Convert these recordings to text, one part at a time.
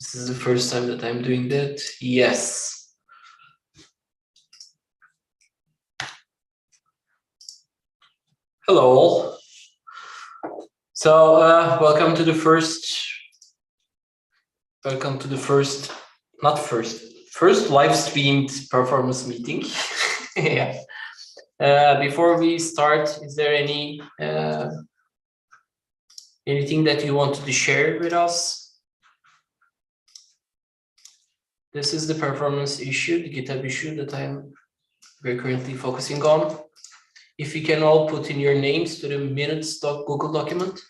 This is the first time that I'm doing that. Yes. Hello all. So welcome to the first live streamed performance meeting. Yeah. Before we start, is there anything that you wanted to share with us? This is the performance issue, the GitHub issue that we're currently focusing on. If you can all put in your names to the minutes.google document.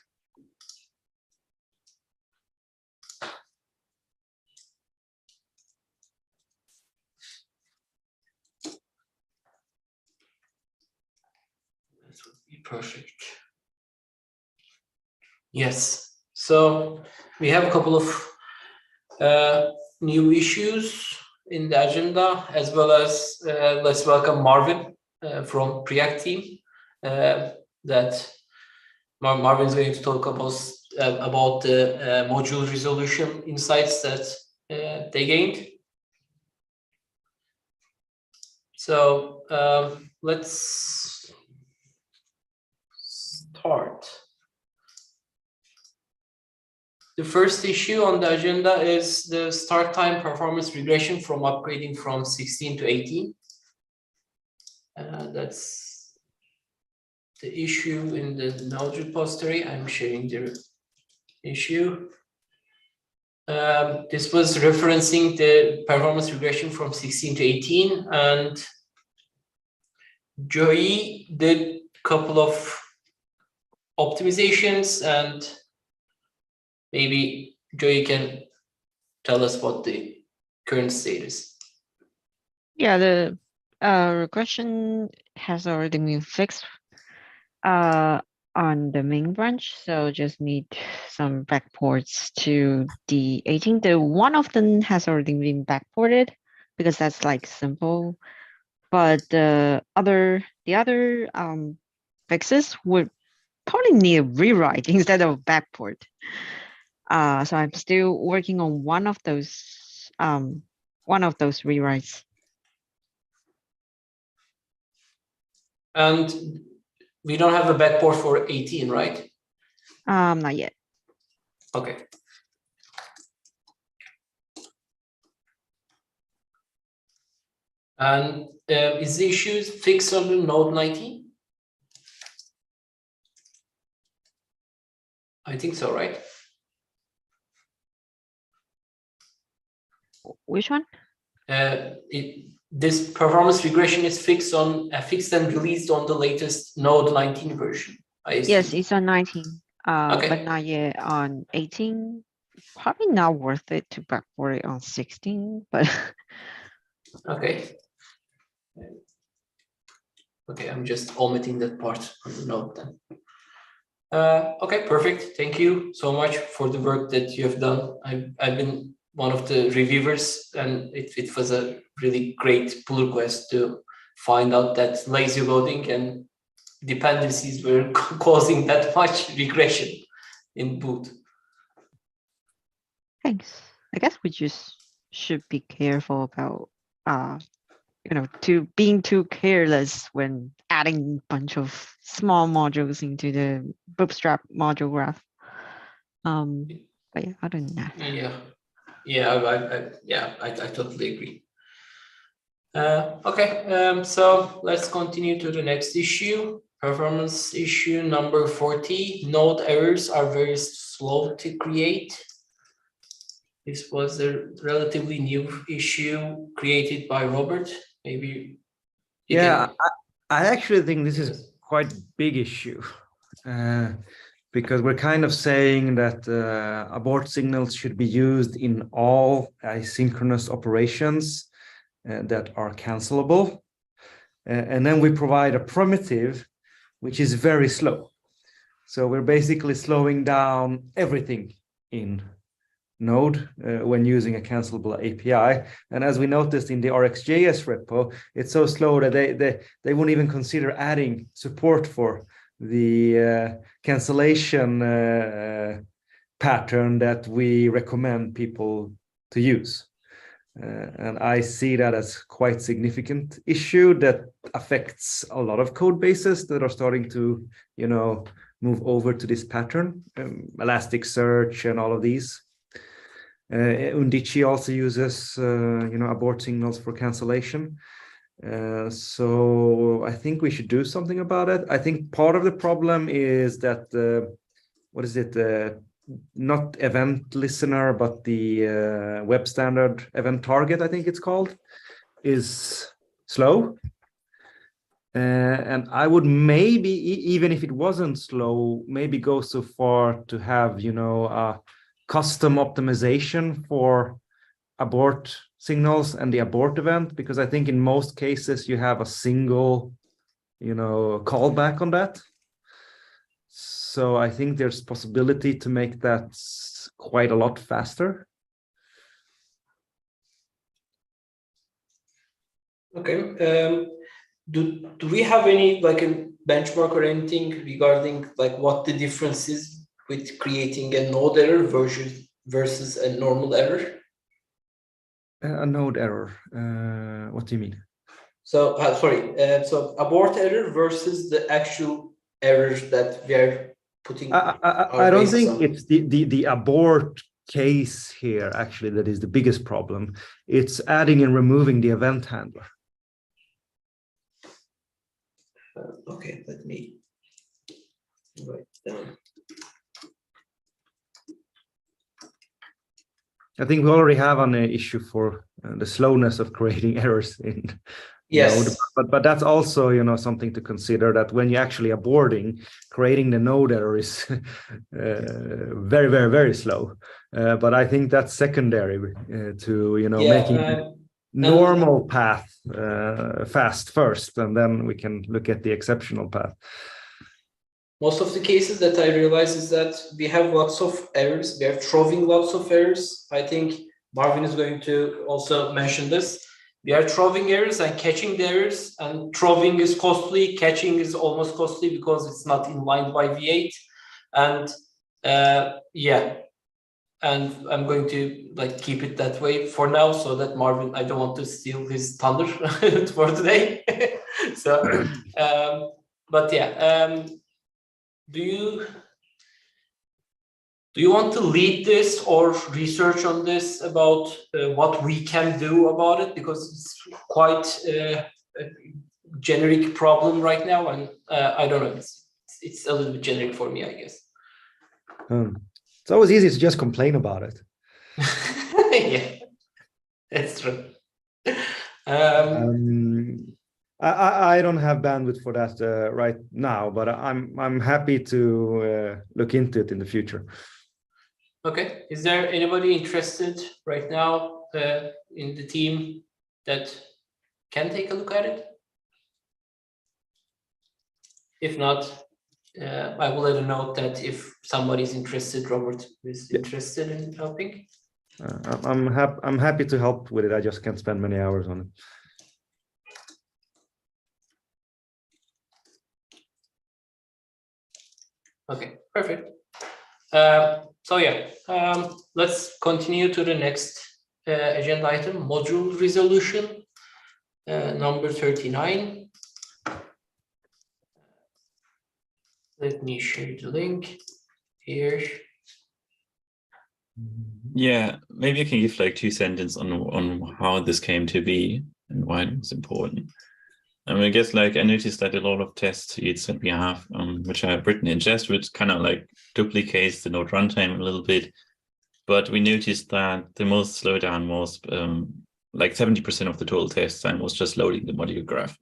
That would be perfect. Yes, so we have a couple of new issues in the agenda, as well as let's welcome Marvin from Preact team. That Marvin is going to talk about the module resolution insights that they gained. So let's start. The first issue on the agenda is the start time performance regression from upgrading from 16 to 18. That's the issue in the Node repository. I'm sharing the issue. This was referencing the performance regression from 16 to 18, and Joey did a couple of optimizations, and maybe Joey can tell us what the current state is. Yeah, the regression has already been fixed on the main branch, so just need some backports to the 18. The one of them has already been backported because that's like simple, but the other fixes would probably need a rewrite instead of a backport. So I'm still working on one of those rewrites. And we don't have a backport for 18, right? Not yet. Okay. And is the issue fixed on the Node 19? I think so, right? Which one? This performance regression is fixed and released on the latest Node 19 version. Yes, it's on 19, okay. but not yet on 18. Probably not worth it to backport it on 16, but okay. Okay, I'm just omitting that part on the note then. Okay, perfect. Thank you so much for the work that you have done. I've been one of the reviewers, and it was a really great pull request to find out that lazy loading and dependencies were causing that much regression in boot. thanks. I guess we just should be careful about being too careless when adding a bunch of small modules into the Bootstrap module graph. But yeah, other than that. I totally agree. Okay, so let's continue to the next issue. Performance issue number 40. Node errors are very slow to create. This was a relatively new issue created by Robert. Maybe. Yeah, I actually think this is quite big issue because we're kind of saying that abort signals should be used in all asynchronous operations that are cancelable. And then we provide a primitive, which is very slow. So we're basically slowing down everything in Node when using a cancelable API. And as we noticed in the RxJS repo, it's so slow that they won't even consider adding support for the cancellation pattern that we recommend people to use. And I see that as quite significant issue that affects a lot of code bases that are starting to, move over to this pattern, Elasticsearch and all of these. Undici also uses, abort signals for cancellation. So I think we should do something about it. I think part of the problem is that, not event listener, but the web standard event target, I think it's called, is slow. And I would maybe, even if it wasn't slow, maybe go so far to have, a custom optimization for abort signals and the abort event, because I think in most cases you have a single, callback on that. So I think there's possibility to make that quite a lot faster. Okay. Do we have any like a benchmark or anything regarding like what the difference is with creating a node error versus a normal error? A node error. What do you mean? So so abort error versus the actual errors that we are putting. I don't think it's the abort case here actually that is the biggest problem. It's adding and removing the event handler. Okay, let me write down. I think we already have an issue for the slowness of creating errors in Node, but that's also something to consider, that when you're actually aborting, creating the node error is very, very, very slow. But I think that's secondary to making normal path fast first, and then we can look at the exceptional path. Most of the cases that I realize is that we have lots of errors. We are throwing lots of errors. I think Marvin is going to also mention this. We are throwing errors and catching the errors, and throwing is costly, catching is almost costly because it's not inlined by V8. And and I'm going to like keep it that way for now, so that Marvin, I don't want to steal his thunder for today. So, but yeah, do you want to lead this or research on this about what we can do about it? Because it's quite a generic problem right now, and I don't know, it's a little bit generic for me, I guess. It's always easy to just complain about it. Yeah, that's true. I don't have bandwidth for that right now, but I'm happy to look into it in the future. Okay. Is there anybody interested right now in the team that can take a look at it? If not, I will let a note that if somebody's interested, Robert is interested in helping. I'm happy to help with it. I just can't spend many hours on it. Okay, perfect. So yeah, let's continue to the next agenda item, module resolution, number 39. Let me share the link here. Yeah, maybe I can give like 2 sentences on how this came to be and why it was important. I guess like I noticed that a lot of test suites that we have, which I have written in Jest, which kind of like duplicates the node runtime a little bit. But we noticed that the most slowdown was like 70% of the total test time was just loading the module graph.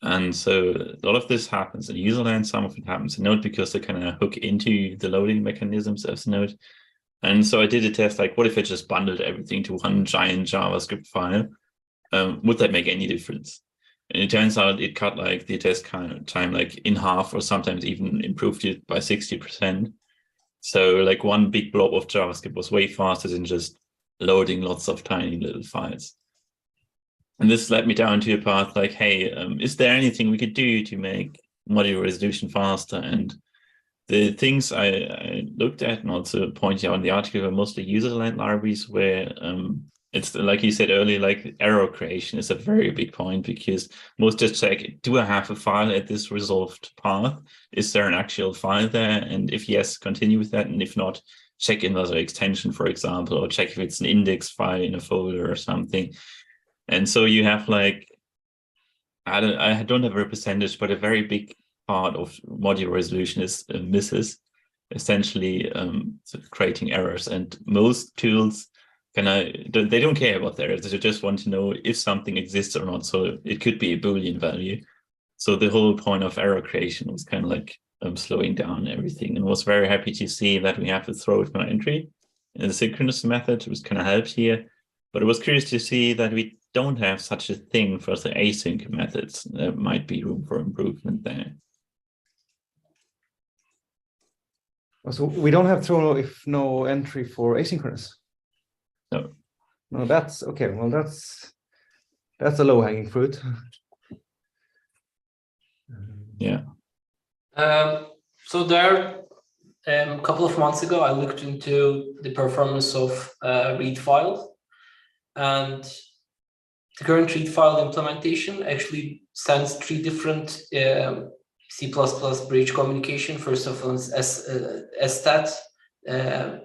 And so a lot of this happens in user land, some of it happens in Node because they kind of hook into the loading mechanisms of Node. And so I did a test like, what if I just bundled everything to one giant JavaScript file? Would that make any difference? And it turns out it cut like the test time like in half, or sometimes even improved it by 60%. So like one big blob of JavaScript was way faster than just loading lots of tiny little files. And this led me down to a path like, hey, is there anything we could do to make module resolution faster? And the things I looked at and also pointed out in the article were mostly user-led libraries where it's like you said earlier, like error creation is a very big point because most just check, do I have a file at this resolved path? Is there an actual file there? And if yes, continue with that. And if not, check another extension, for example, or check if it's an index file in a folder or something. And so you have like, I don't have a percentage, but a very big part of modular resolution is misses, essentially sort of creating errors. And most tools they don't care about the errors. They just want to know if something exists or not. So it could be a Boolean value. So the whole point of error creation was kind of like slowing down everything, and was very happy to see that we have the throw with no entry in the synchronous method. It was kind of helped here, but it was curious to see that we don't have such a thing for the async methods. There might be room for improvement there. So we don't have throw if no entry for asynchronous. No. No, that's okay. Well, that's a low-hanging fruit. Yeah. So there, a couple of months ago, I looked into the performance of read file, and the current read file implementation actually sends 3 different C++ bridge communication. First of all, stat,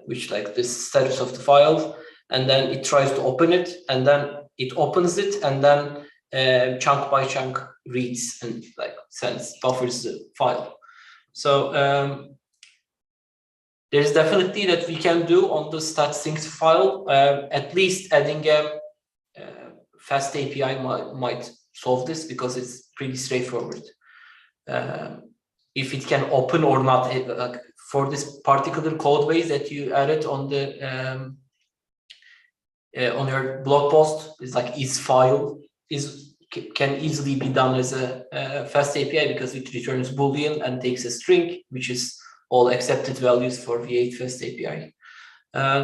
which like the status of the file, and then it tries to open it, and then it opens it, and then chunk by chunk reads and like buffers the file. So there's definitely that we can do on the stat sync file. At least adding a fast API might solve this because it's pretty straightforward. If it can open or not, for this particular code base that you added on the on your blog post, is like isFile can easily be done as a fast API because it returns Boolean and takes a string, which is all accepted values for V8 fast API.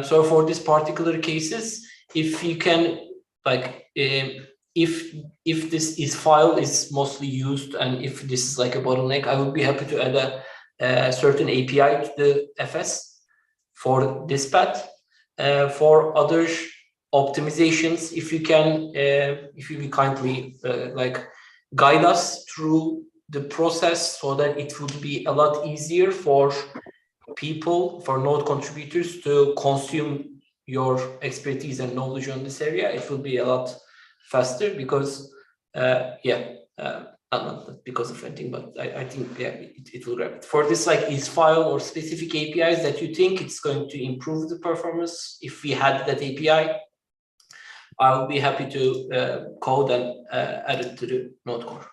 So for this particular cases, if you can like if this isFile is mostly used and if this is like a bottleneck, I would be happy to add a certain API to the FS for this path. For other optimizations, if you can, if you will kindly like guide us through the process so that it would be a lot easier for people, for Node contributors to consume your expertise and knowledge on this area, it will be a lot faster because, not because of anything, but I think, yeah, it will grab it. For this like isFile or specific APIs that you think it's going to improve the performance, if we had that API, I would be happy to code and add it to the Node core.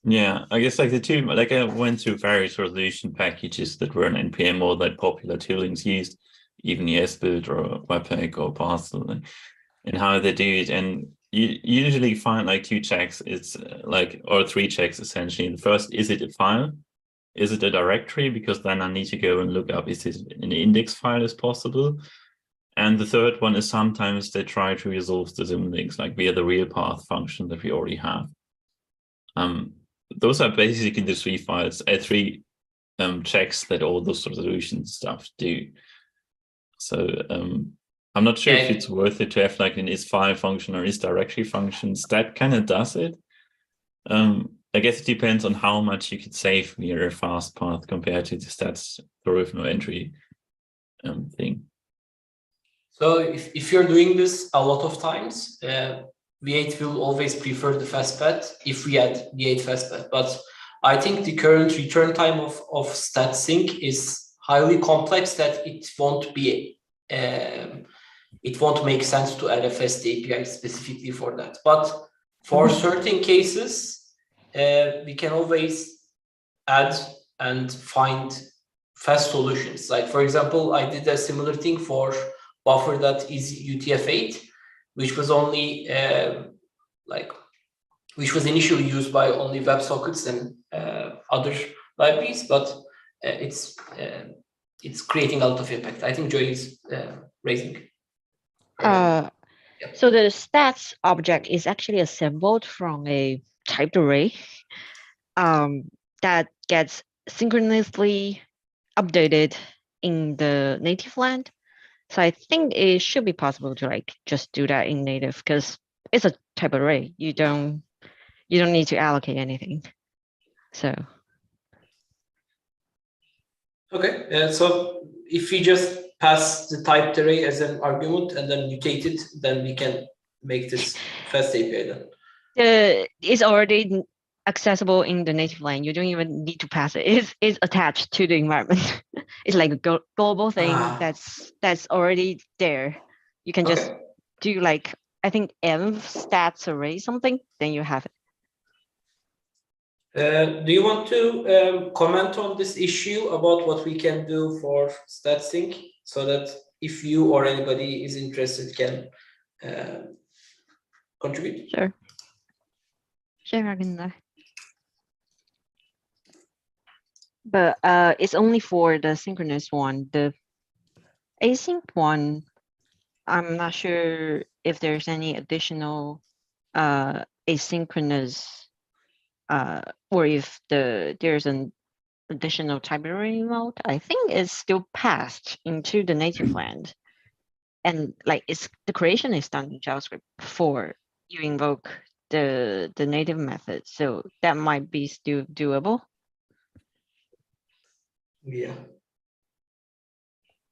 Yeah, I guess like the two, like I went through various resolution packages that were in NPM or that popular toolings used, even ESBuild or Webpack or Parcel, and how they do it. And you usually find like 2 checks. It's like, or 3 checks essentially. The first, is it a file? Is it a directory? Because then I need to go and look up, is this an index file as possible? And the third one is sometimes they try to resolve the symlinks like via the real path function that we already have. Those are basically the 3 files, 3 checks that all those resolution stuff do. So I'm not sure if it's worth it to have like an isFile function or isDirectory functions. That kind of does it. I guess it depends on how much you could save via a fast path compared to the stats throw with no entry thing. So if you're doing this a lot of times, V8 will always prefer the fast path if we add V8 fast path. But I think the current return time of stat sync is highly complex that it won't be it won't make sense to add a fast API specifically for that. But for certain cases, we can always add and find fast solutions. Like for example, I did a similar thing for buffer that is UTF-8, which was only which was initially used by only WebSockets and other libraries, but it's creating a lot of impact. I think Joy is raising. So the stats object is actually assembled from a typed array that gets synchronously updated in the native land. So I think it should be possible to like just do that in native because it's a type array. You don't need to allocate anything. So Okay, so if we just pass the typed array as an argument and then mutate it, then we can make this fast API then. it's already accessible in the native land. You don't even need to pass it. It's attached to the environment. It's like a global thing that's already there. You can just do like I think env stats array something, then you have it. Do you want to comment on this issue about what we can do for StatSync so that if you or anybody is interested can contribute? Sure. Sure, I can. But it's only for the synchronous one. The async one, I'm not sure if there's any additional asynchronous or if there's an additional type array mode. I think it's still passed into the native land. And like the creation is done in JavaScript before you invoke the native method. So that might be still doable. Yeah.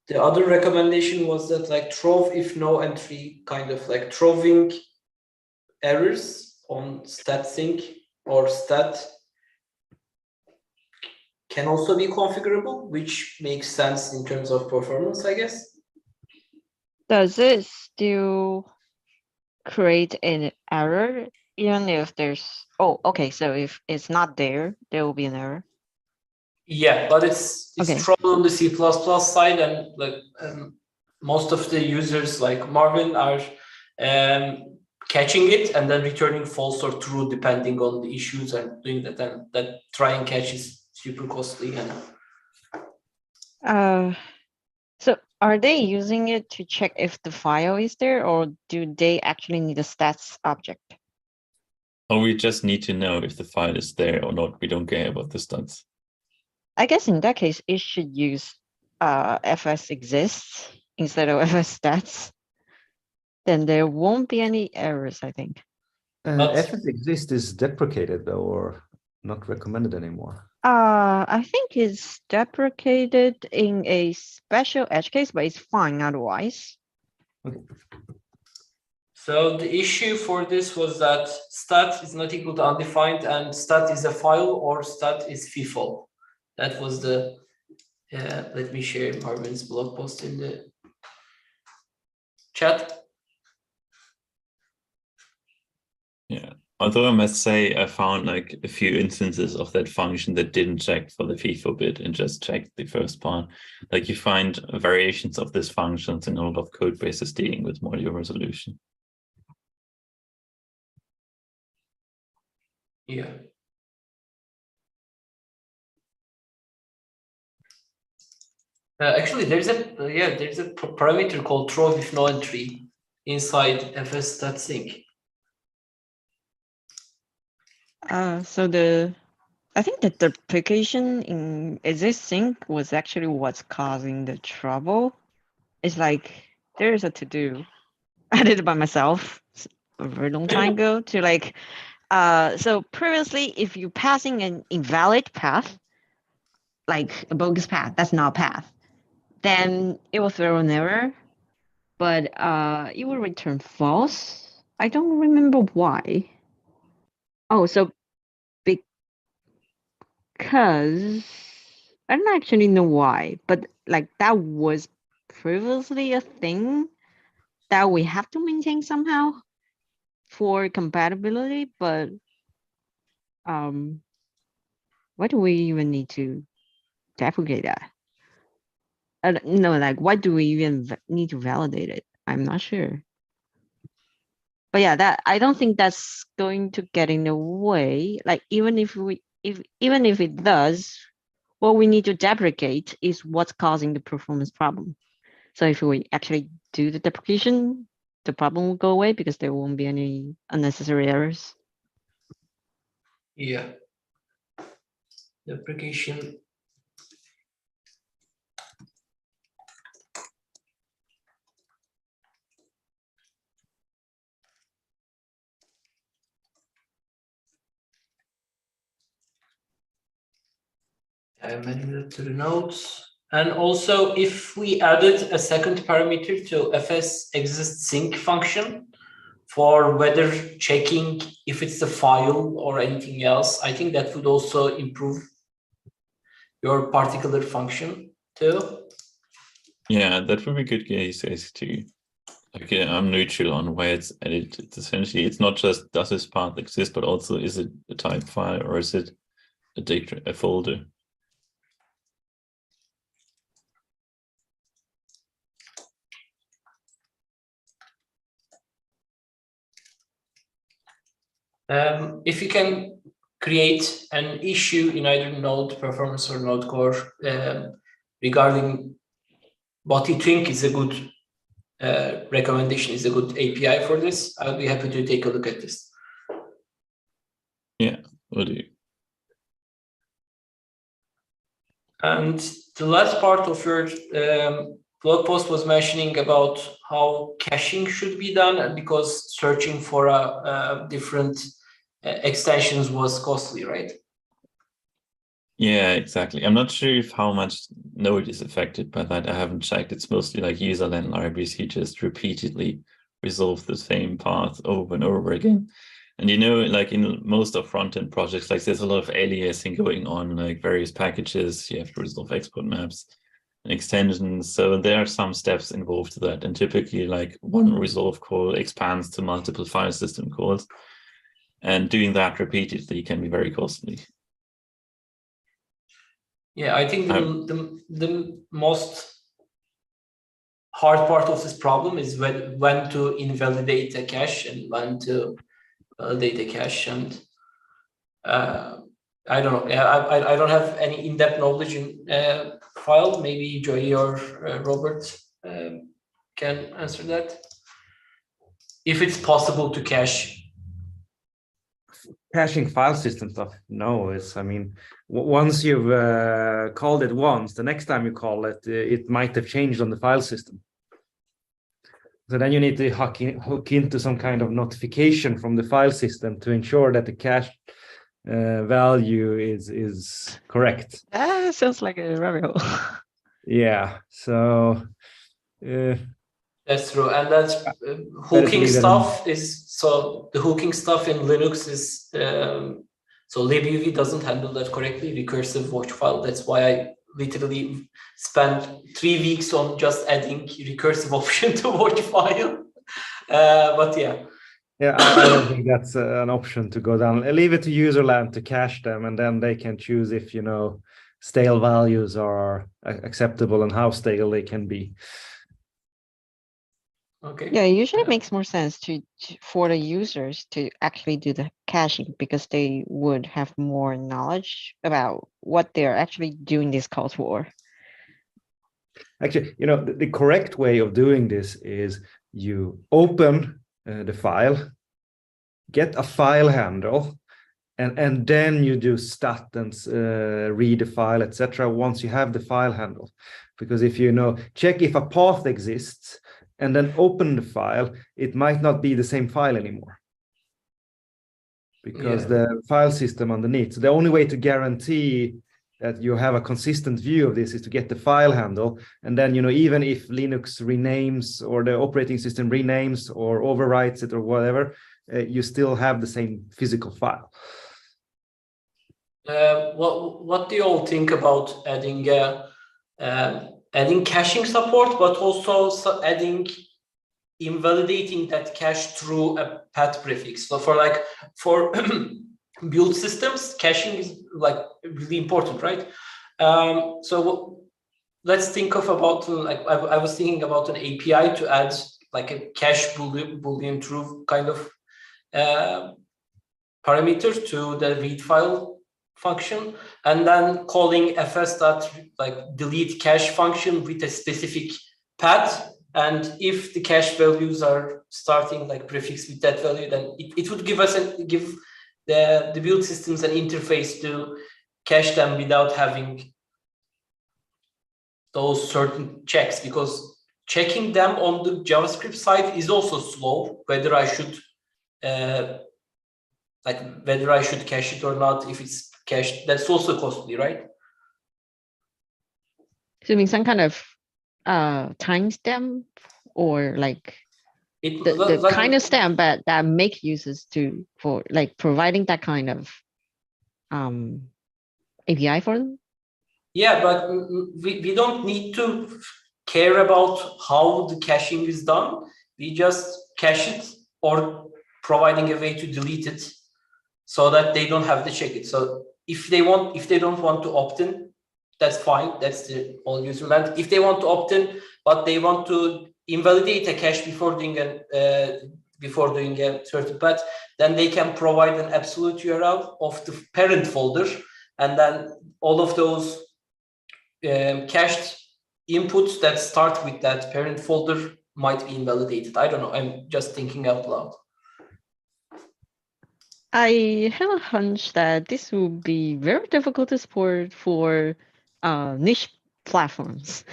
The other recommendation was that like trove if no entry, kind of like troving errors on StatSync or stat can also be configurable, which makes sense in terms of performance, I guess. Does it still create an error even if there's okay, so if it's not there will be an error? Yeah, but it's Okay. trouble on the C++ side, and like most of the users like Marvin are catching it and then returning false or true depending on the issues and doing that, and that try and catch is super costly. And so are they using it to check if the file is there, or do they actually need a stats object? Or we just need to know if the file is there or not. We don't care about the stats. I guess in that case, it should use fs exists instead of fs stats. Then there won't be any errors, I think. fs exist is deprecated though, or not recommended anymore. I think it's deprecated in a special edge case, but it's fine otherwise. Okay. so the issue for this was that stat is not equal to undefined and stat is a file or stat is FIFO. That was the, let me share Marvin's blog post in the chat. Yeah. Although I must say, I found like a few instances of that function that didn't check for the FIFO bit and just checked the first part. Like you find variations of these functions in a lot of code bases dealing with module resolution. Yeah. Actually, there's a parameter called trove if no entry inside fs.sync. So I think the deprecation in existing was actually what's causing the trouble. It's like there's a to-do. I did it by myself a very long time ago to like so previously if you passing an invalid path, like a bogus path, that's not a path, then it will throw an error, but it will return false. I don't remember why. Oh, so because I don't actually know why, but like that was previously a thing that we have to maintain somehow for compatibility, but why do we even need to deprecate that? No, like why do we even need to validate it? I'm not sure. But yeah, that I don't think that's going to get in the way. Like even if it does, what we need to deprecate is what's causing the performance problem. So if we actually do the deprecation, the problem will go away because there won't be any unnecessary errors. Yeah. Deprecation. I'm adding that to the notes. And also, if we added a second parameter to fs exist sync function for whether checking if it's a file or anything else, I think that would also improve your particular function too. Yeah, that would be good case too. Like I'm neutral on where it's edited. It's essentially, it's not just does this path exist, but also is it a type file or is it a folder? If you can create an issue in either Node Performance or Node Core regarding what you think is a good recommendation, is a good API for this, I'll be happy to take a look at this. Yeah, will do. And the last part of your blog post was mentioning about how caching should be done because searching for different extensions was costly, right? Yeah, exactly. I'm not sure if how much Node is affected by that. I haven't checked. It's mostly like userland libraries who just repeatedly resolve the same path over and over again. And like in most of front-end projects, like there's a lot of aliasing going on, like various packages, you have to resolve export maps and extensions. So there are some steps involved to that. And typically like one resolve call expands to multiple file system calls. And doing that repeatedly can be very costly. Yeah, I think the most hard part of this problem is when to invalidate a cache and when to validate a cache. And I don't know. I don't have any in-depth knowledge in file. Maybe Joey or Robert can answer that. If it's possible to cache. Caching file system stuff, no, I mean, once you've called it once, the next time you call it, it might have changed on the file system. So then you need to hook into some kind of notification from the file system to ensure that the cache value is correct. Sounds like a rabbit hole. Yeah, so that's true, and that's hooking stuff is so the hooking stuff in Linux is so libuv doesn't handle that correctly, recursive watch file. That's why I literally spent 3 weeks on just adding recursive option to watch file. But yeah. Yeah, I don't think that's an option to go down. Leave it to userland to cache them, and then they can choose if stale values are acceptable and how stale they can be. Okay. Yeah, it usually makes more sense for the users to actually do the caching because they would have more knowledge about what they're actually doing this call for. Actually, the correct way of doing this is you open the file, get a file handle, and then you do stat and read the file, etc. once you have the file handle. Because if check if a path exists, and then open the file, it might not be the same file anymore because the file system underneath. So the only way to guarantee that you have a consistent view of this is to get the file handle. And then, even if Linux renames or the operating system renames or overwrites it or whatever, you still have the same physical file. What do you all think about adding caching support, but also adding invalidating that cache through a path prefix? So for build systems, caching is really important, right? So let's think about I was thinking about an API to add like a cache boolean true kind of parameter to the read file function, and then calling fs.delete cache function with a specific path. And if the cache values are starting prefix with that value, then it would give the build systems an interface to cache them without having those certain checks, because checking them on the JavaScript side is also slow, whether I should cache it or not. If it's cached, that's also costly, right? So you mean some kind of timestamp or like the like, kind of stamp that make users to for like providing that kind of API for them? yeah, but we don't need to care about how the caching is done. We just cache it or providing a way to delete it so that they don't have to check it. So if they don't want to opt in, that's fine. That's the whole user land. If they want to opt in, but they want to invalidate a cache before doing a certain path, then they can provide an absolute URL of the parent folder, and then all of those cached inputs that start with that parent folder might be invalidated. I don't know. I'm just thinking out loud. I have a hunch that this will be very difficult to support for niche platforms.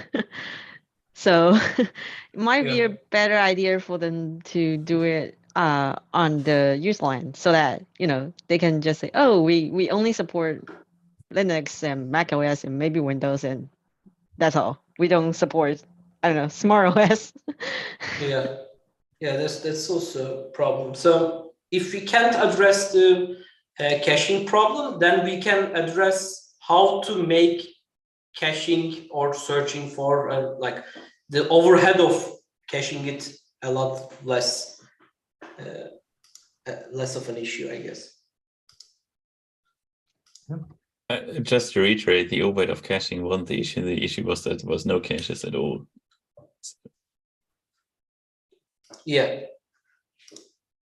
So it might be a better idea for them to do it on the user land so that, you know, they can just say, oh, we only support Linux and Mac OS and maybe Windows, and that's all. We don't support, I don't know, Smart OS. Yeah, that's also a problem. So if we can't address the caching problem, then we can address how to make caching or searching for like the overhead of caching it a lot less of an issue, I guess. Just to reiterate, the overhead of caching wasn't the issue. The issue was that there was no caches at all. Yeah.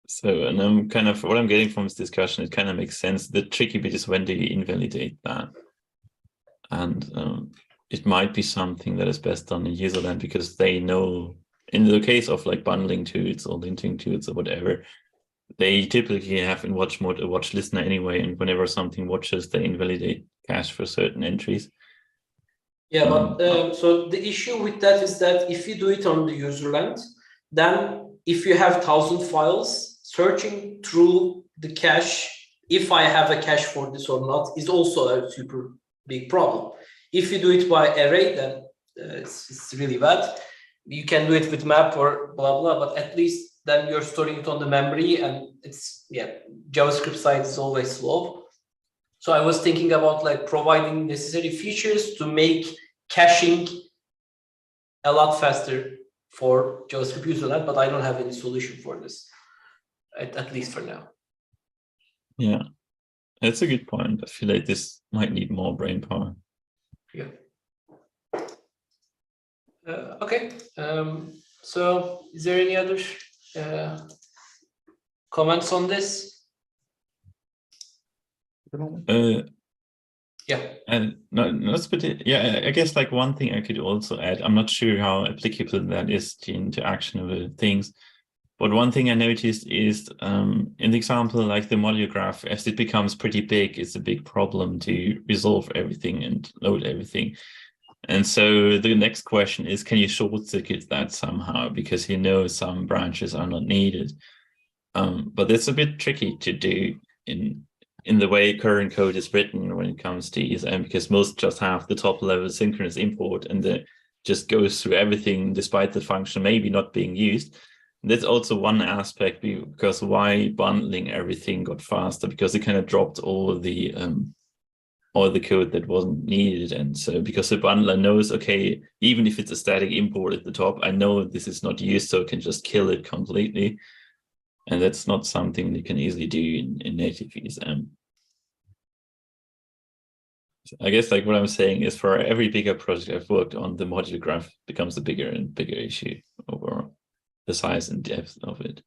So, and I'm kind of, what I'm getting from this discussion, it kind of makes sense. The tricky bit is when do you invalidate that? And it might be something that is best done in userland because they know, in the case of like bundling tools or linting tools or whatever, they typically have in watch mode a watch listener anyway, and whenever something watches, they invalidate cache for certain entries. Yeah, but so the issue with that is that if you do it on the userland, then if you have 1,000 files, searching through the cache, if I have a cache for this or not, is also a super big problem. If you do it by array, then it's really bad. You can do it with map or blah, blah, but at least then you're storing it on the memory, and it's, yeah, JavaScript side is always slow. So I was thinking about like providing necessary features to make caching a lot faster for JavaScript userland, but I don't have any solution for this, at least for now. Yeah, that's a good point. I feel like this might need more brain power. Yeah. Okay. So is there any other comments on this? Yeah. And no, yeah, I guess like one thing I could also add, I'm not sure how applicable that is to actionable things, but one thing I noticed is in the example, like the module graph, as it becomes pretty big, it's a big problem to resolve everything and load everything. And so the next question is, can you short circuit that somehow? Because you know some branches are not needed. But it's a bit tricky to do in the way current code is written when it comes to ESM, because most just have the top level synchronous import and it just goes through everything despite the function maybe not being used. And that's also one aspect, because why bundling everything got faster, because it kind of dropped all the code that wasn't needed. And so because the bundler knows, okay, even if it's a static import at the top, I know this is not used, so I can just kill it completely. And that's not something you can easily do in native ESM. So I guess like what I'm saying is for every bigger project I've worked on, the module graph becomes a bigger and bigger issue over the size and depth of it.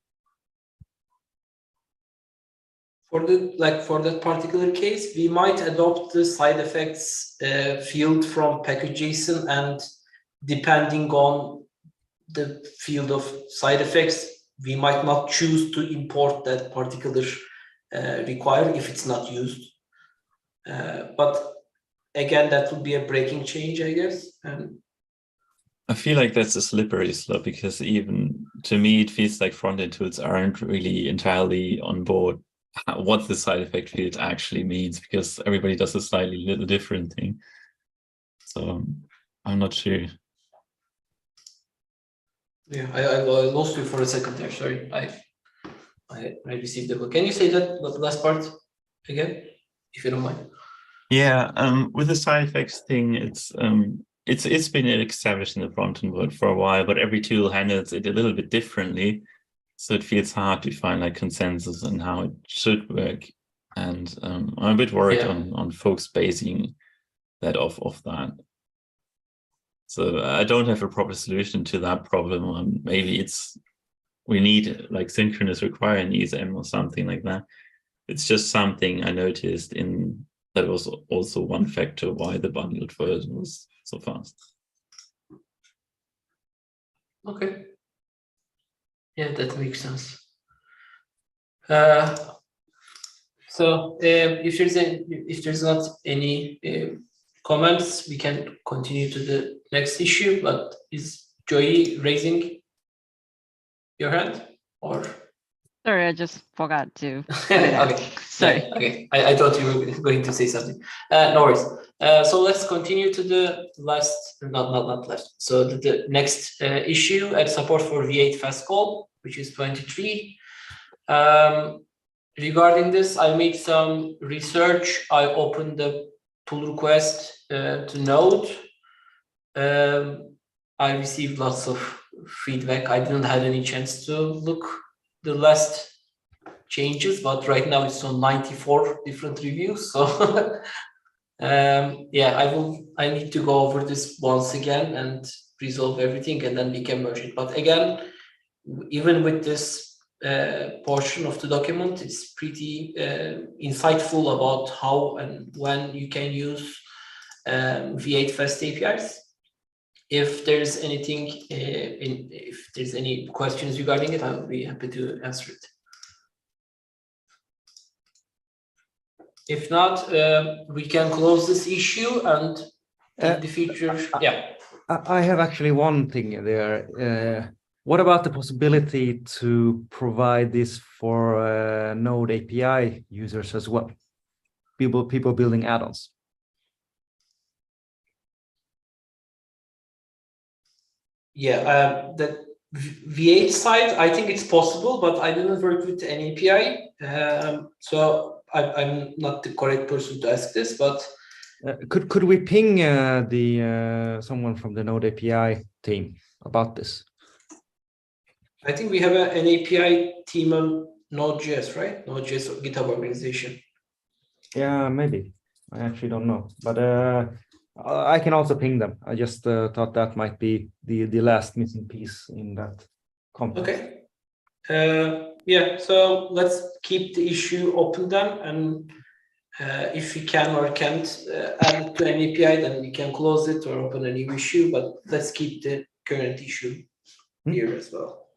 For that particular case, we might adopt the side effects field from package.json, and depending on the field of side effects, we might not choose to import that particular require if it's not used. But again, that would be a breaking change, I guess. And I feel like that's a slippery slope, because even to me, it feels like front-end tools aren't really entirely on board what the side effect field actually means, because everybody does a slightly little different thing. So I'm not sure. Yeah, I lost you for a second there. Sorry, I received the book. Can you say that last part again, if you don't mind? Yeah, with the side effects thing, it's been established in the front-end world for a while, but every tool handles it a little bit differently. So it feels hard to find like consensus on how it should work. And I'm a bit worried on folks basing that off of that. So I don't have a proper solution to that problem. Maybe we need like synchronous require in ESM or something like that. It's just something I noticed that was also one factor why the bundled version was so fast. Okay. Yeah, that makes sense. So if there's not any comments, we can continue to the next issue. But is Joey raising your hand or? Sorry, I just forgot to. Okay. Sorry. Yeah, okay. I thought you were going to say something. No worries. So let's continue to the last, not last. So the next issue at support for V8 fast call, which is 23. Regarding this, I made some research. I opened the pull request to Node. I received lots of feedback. I didn't have any chance to look the last changes, but right now it's on 94 different reviews. So yeah, I need to go over this once again and resolve everything, and then we can merge it. But again, even with this portion of the document, it's pretty insightful about how and when you can use V8 Fast APIs. If there's anything, if there's any questions regarding it, I will be happy to answer it. If not, we can close this issue and in the future, yeah. I have actually one thing there. What about the possibility to provide this for Node API users as well? People building add-ons. Yeah, the V8 side, I think it's possible, but I didn't work with an API, so I'm not the correct person to ask this. But could we ping someone from the Node API team about this? I think we have an API team on Node.js, right? Node.js GitHub organization. Yeah, maybe. I actually don't know, but I can also ping them. I just thought that might be the last missing piece in that complex. Okay. Yeah, so let's keep the issue open then, and if we can or can't add it to an API, then we can close it or open a new issue, but let's keep the current issue here as well.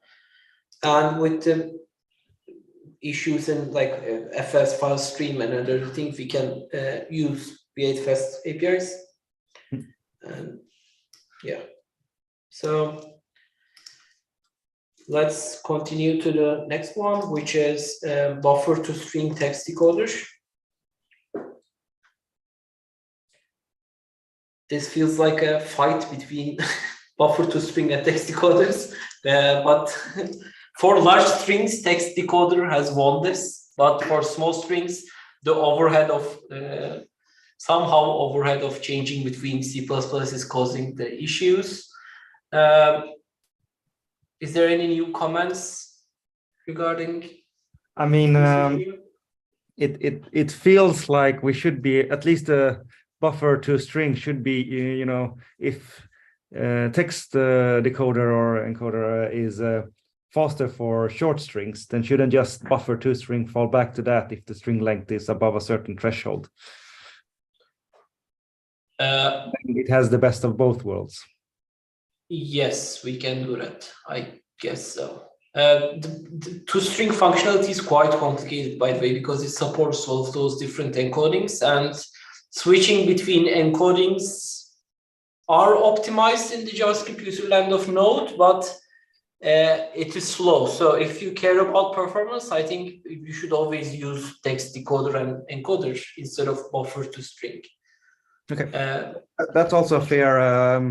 And with the issues in like FS file stream and other things, we can use V8 Fast APIs. And yeah, so let's continue to the next one, which is buffer to string text decoder. This feels like a fight between buffer to string and text decoders, but for large strings, text decoder has won this, but for small strings, the overhead of overhead of changing between C++ is causing the issues. Is there any new comments regarding? I mean, it feels like we should be at least a buffer to string should be, you know, if text decoder or encoder is faster for short strings, then shouldn't just buffer to string fall back to that if the string length is above a certain threshold? It has the best of both worlds. Yes, we can do that. I guess so. The toString functionality is quite complicated, by the way, because it supports all of those different encodings, and switching between encodings are optimized in the JavaScript userland of Node, but it is slow. So if you care about performance, I think you should always use text decoder and encoder instead of buffer to string. Okay, that's also a fair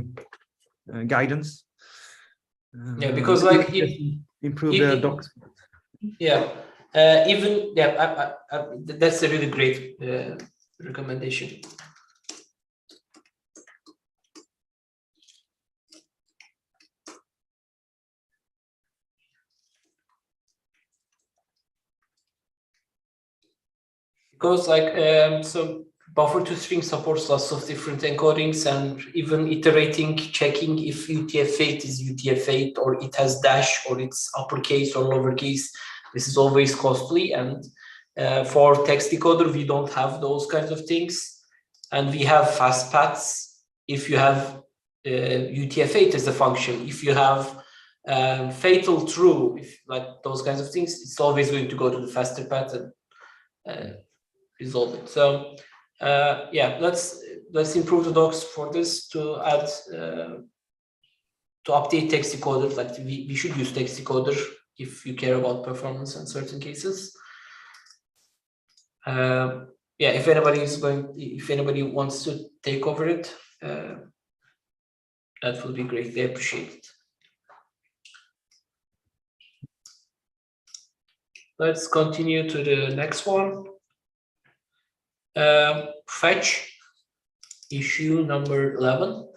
guidance. Yeah, because like improve the docs. Yeah, even yeah, that's a really great recommendation. Because like so buffer to string supports lots of different encodings, and even iterating, checking if UTF-8 is UTF-8 or it has dash or it's uppercase or lowercase. This is always costly, and for text decoder we don't have those kinds of things, and we have fast paths. If you have UTF-8 as a function, if you have fatal true, if like those kinds of things, it's always going to go to the faster path and resolve it. So yeah, let's improve the docs for this to add to update text decoder. Like we should use text decoder if you care about performance in certain cases. Yeah, if anybody wants to take over it, that would be greatly appreciated. Let's continue to the next one. Fetch, issue number 11.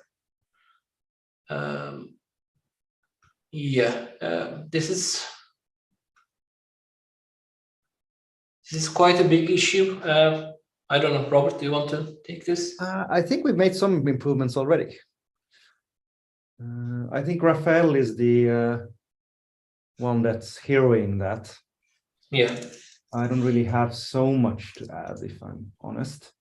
Yeah, this is quite a big issue. I don't know, Robert, do you want to take this? I think we've made some improvements already. I think Raphael is the one that's heroing that. Yeah. I don't really have so much to add, if I'm honest.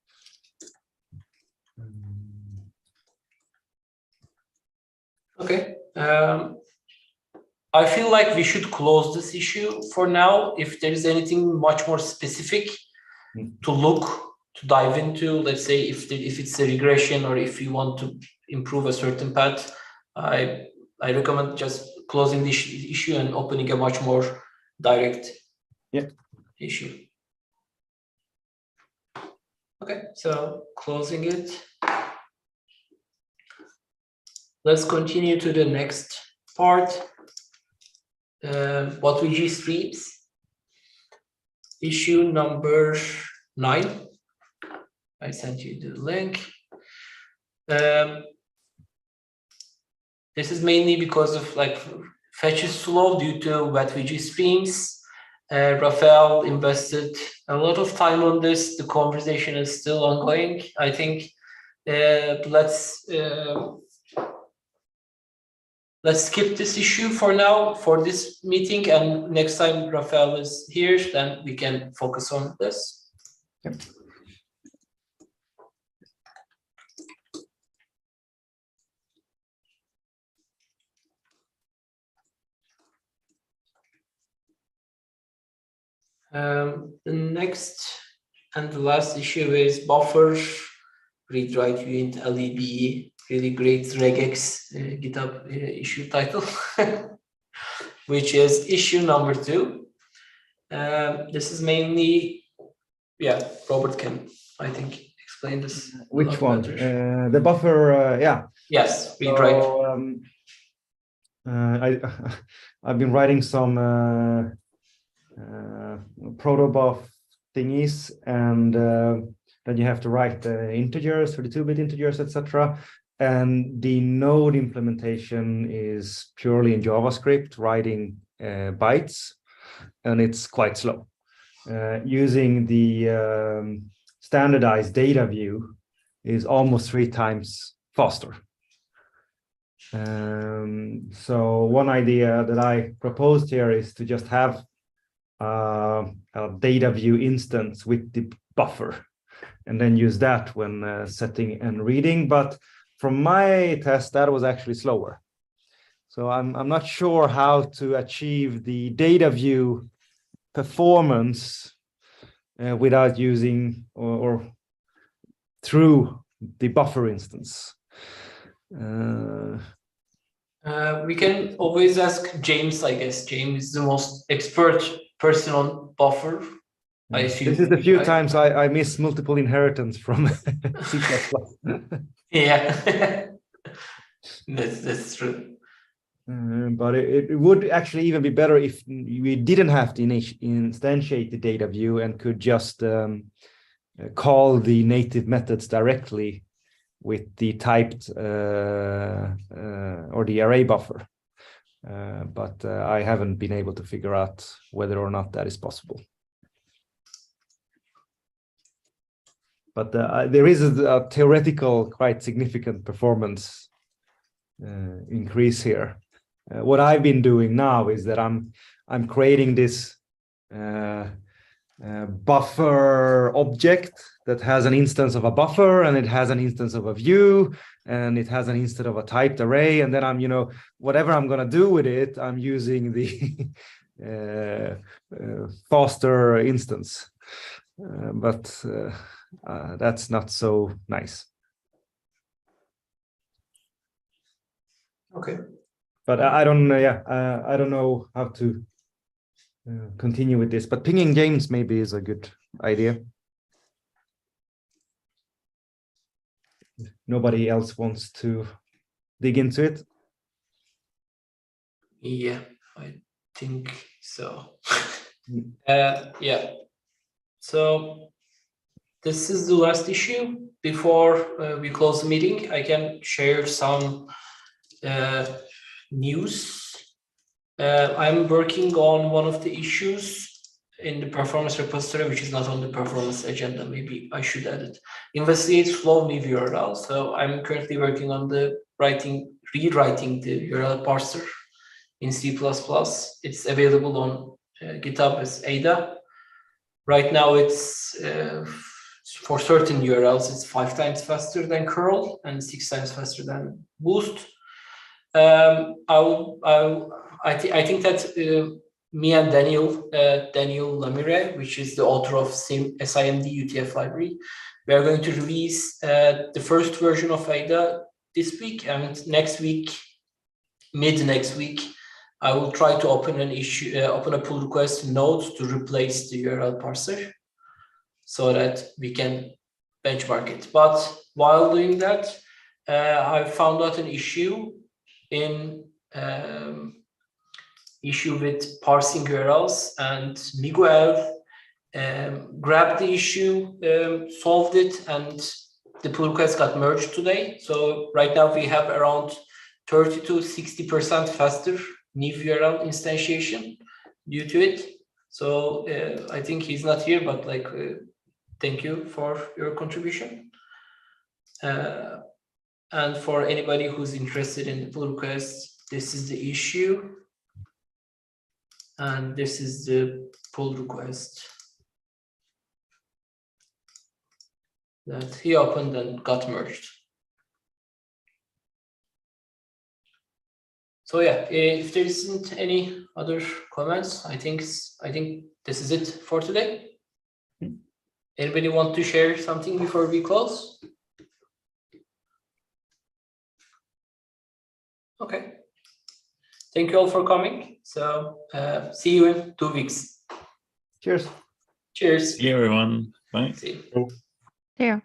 Okay. I feel like we should close this issue for now. If there is anything much more specific to dive into, let's say if it's a regression or if you want to improve a certain path, I recommend just closing this issue and opening a much more direct issue. Okay, so closing it. Let's continue to the next part. What we use streams. Issue number 9. I sent you the link. This is mainly because of like fetch is slow due to wet VG streams. Raphael invested a lot of time on this. The conversation is still ongoing. I think let's skip this issue for now for this meeting, and next time Raphael is here, then we can focus on this. Yep. The next and the last issue is buffer, read write unit LEB, really great regex GitHub issue title, which is issue number 2. This is mainly, yeah, Robert can, I think, explain this. Which one? The buffer, yeah. Yes, read write. I've been writing some protobuf thingies, and then you have to write the integers, 32-bit integers, etc. And the Node implementation is purely in JavaScript, writing bytes, and it's quite slow. Using the standardized data view is almost 3 times faster. So one idea that I proposed here is to just have a data view instance with the buffer, and then use that when setting and reading. But from my test, that was actually slower. So I'm not sure how to achieve the data view performance without using or through the buffer instance. We can always ask James, I guess. James is the most expert person on buffer. I assume. This is the few times I miss multiple inheritance from C++. Yeah, that's true. But it would actually even be better if we didn't have to instantiate the data view and could just call the native methods directly with the typed or the array buffer. But I haven't been able to figure out whether or not that is possible. But there is a theoretical, quite significant performance increase here. What I've been doing now is that I'm creating this buffer object that has an instance of a buffer, and it has an instance of a view, and it has an instance of a typed array, and then I'm, whatever I'm going to do with it, I'm using the faster instance. But that's not so nice. Okay. But I don't know how to continue with this. But pinging games maybe is a good idea. Nobody else wants to dig into it. Yeah, I think so. Yeah. So this is the last issue. Before we close the meeting, I can share some news. I'm working on one of the issues in the performance repository, which is not on the performance agenda. Maybe I should add it. Investigate flow new URL. So I'm currently working on the rewriting the URL parser in C++. It's available on GitHub as Ada. Right now, it's for certain URLs, it's 5 times faster than curl and 6 times faster than boost. I think that me and Daniel Lamire, which is the author of SIMD UTF library, we are going to release the first version of Ada this week, and next week, mid next week, I will try to open a pull request to Node to replace the URL parser, so that we can benchmark it. But while doing that, I found out an issue with parsing URLs, and Miguel grabbed the issue, solved it, and the pull request got merged today. So right now we have around 30 to 60% faster new URL instantiation due to it. So I think he's not here, but thank you for your contribution. And for anybody who's interested in the pull request, this is the issue. And this is the pull request that he opened and got merged. So yeah, if there isn't any other comments, I think this is it for today. Anybody want to share something before we close? Okay. Thank you all for coming. So see you in 2 weeks. Cheers. Cheers. See you, everyone. Bye. See you. There.